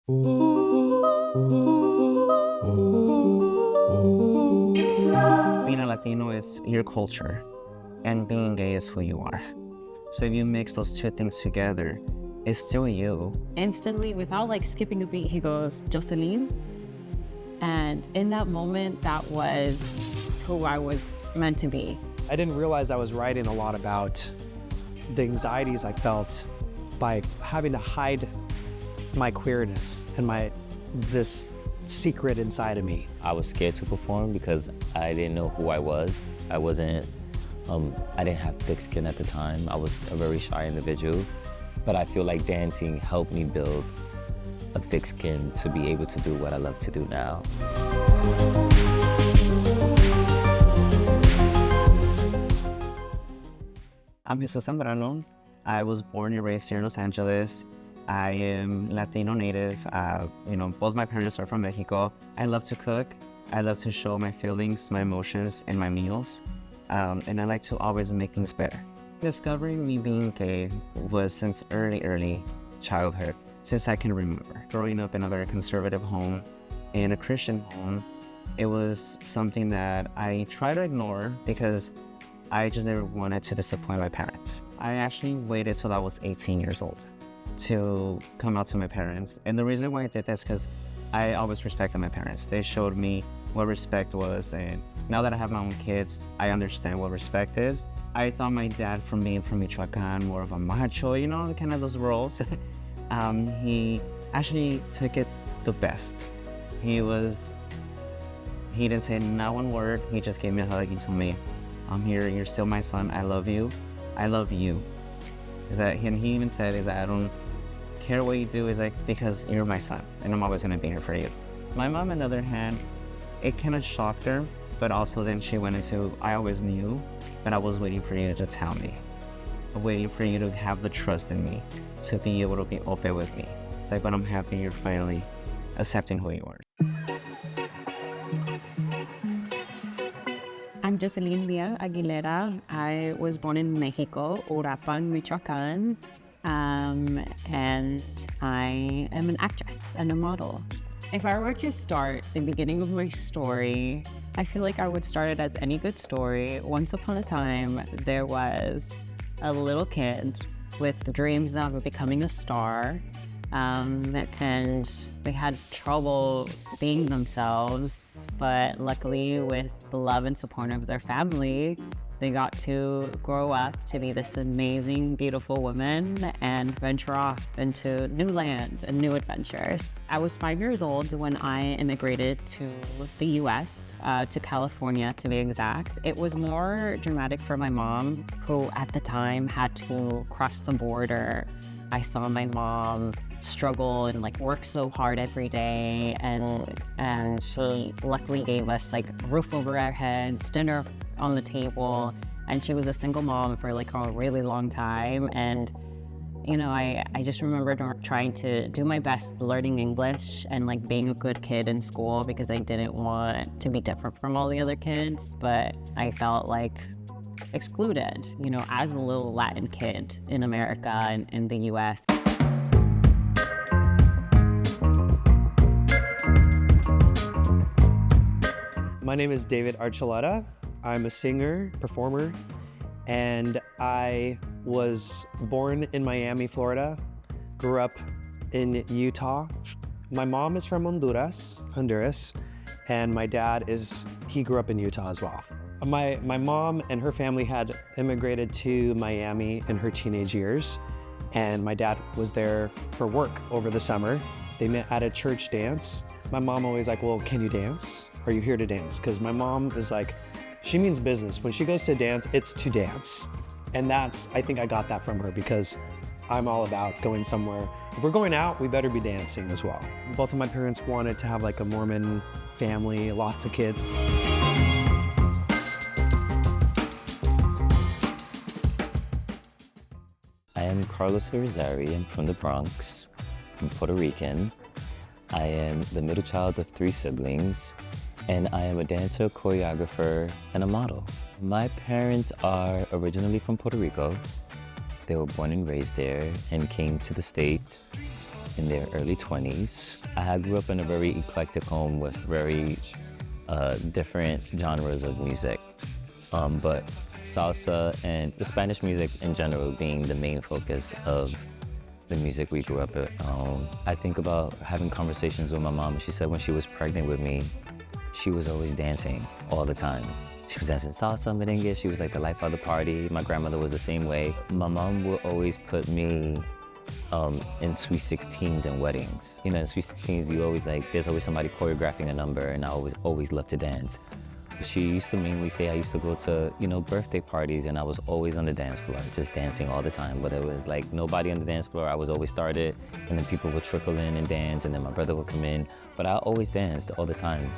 Being a Latino is your culture, and being gay is who you are. So if you mix those two things together, it's still you. Instantly, without like skipping a beat, he goes, Josielyn. And in that moment, that was who I was meant to be. I didn't realize I was writing a lot about the anxieties I felt by having to hide my queerness and this secret inside of me. I was scared to perform because I didn't know who I was. I didn't have thick skin at the time. I was a very shy individual. But I feel like dancing helped me build a thick skin to be able to do what I love to do now. I'm Zambrano. I was born and raised here in Los Angeles. I am Latino native. Both my parents are from Mexico. I love to cook. I love to show my feelings, my emotions in my meals. And I like to always make things better. Discovering me being gay was since early childhood, since I can remember. Growing up in a very conservative home, in a Christian home, it was something that I try to ignore because I just never wanted to disappoint my parents. I actually waited till I was 18 years old to come out to my parents. And the reason why I did that is because I always respected my parents. They showed me what respect was, and now that I have my own kids, I understand what respect is. I thought my dad, from being from Michoacan, more of a macho, kind of those roles, he actually took it the best. He didn't say not one word, he just gave me a hug and told me, I'm here, you're still my son, I love you. And he even said, I don't care what you do, because you're my son, and I'm always gonna be here for you. My mom, on the other hand, it kind of shocked her, but also then she went into, I always knew, but I was waiting for you to tell me. Waiting for you to have the trust in me, to be able to be open with me. It's like, but I'm happy you're finally accepting who you are. I'm Josielyn Aguilera. I was born in Mexico, Uruapan, Michoacan, and I am an actress and a model. If I were to start the beginning of my story, I feel like I would start it as any good story. Once upon a time, there was a little kid with the dreams of becoming a star, and they had trouble being themselves, but luckily with the love and support of their family, they got to grow up to be this amazing, beautiful woman and venture off into new land and new adventures. I was 5 years old when I immigrated to the US, to California to be exact. It was more dramatic for my mom, who at the time had to cross the border. I saw my mom struggle and work so hard every day, and she luckily gave us a roof over our heads, dinner on the table, and she was a single mom for a really long time. And I just remember trying to do my best learning English and being a good kid in school, because I didn't want to be different from all the other kids, but I felt excluded, as a little Latin kid in America and in the US. My name is David Archuleta. I'm a singer, performer, and I was born in Miami, Florida, grew up in Utah. My mom is from Honduras, and my dad he grew up in Utah as well. My mom and her family had immigrated to Miami in her teenage years, and my dad was there for work over the summer. They met at a church dance. My mom always well, can you dance? Are you here to dance? Because my mom is she means business. When she goes to dance, it's to dance. And I think I got that from her, because I'm all about going somewhere. If we're going out, we better be dancing as well. Both of my parents wanted to have a Mormon family, lots of kids. I am Carlos Irizarry. I'm from the Bronx. I'm Puerto Rican. I am the middle child of 3 siblings, and I am a dancer, choreographer, and a model. My parents are originally from Puerto Rico. They were born and raised there and came to the States in their early 20s. I grew up in a very eclectic home with very different genres of music, but salsa and the Spanish music in general being the main focus of the music we grew up with. I think about having conversations with my mom. She said when she was pregnant with me, she was always dancing all the time. She was dancing salsa, merengue. She was like the life of the party. My grandmother was the same way. My mom would always put me in sweet 16s and weddings. You know, in sweet 16s, you always there's always somebody choreographing a number, and I always loved to dance. She used to mainly say I used to go to, birthday parties, and I was always on the dance floor, just dancing all the time. Whether it was nobody on the dance floor, I was always started, and then people would trickle in and dance, and then my brother would come in. But I always danced all the time.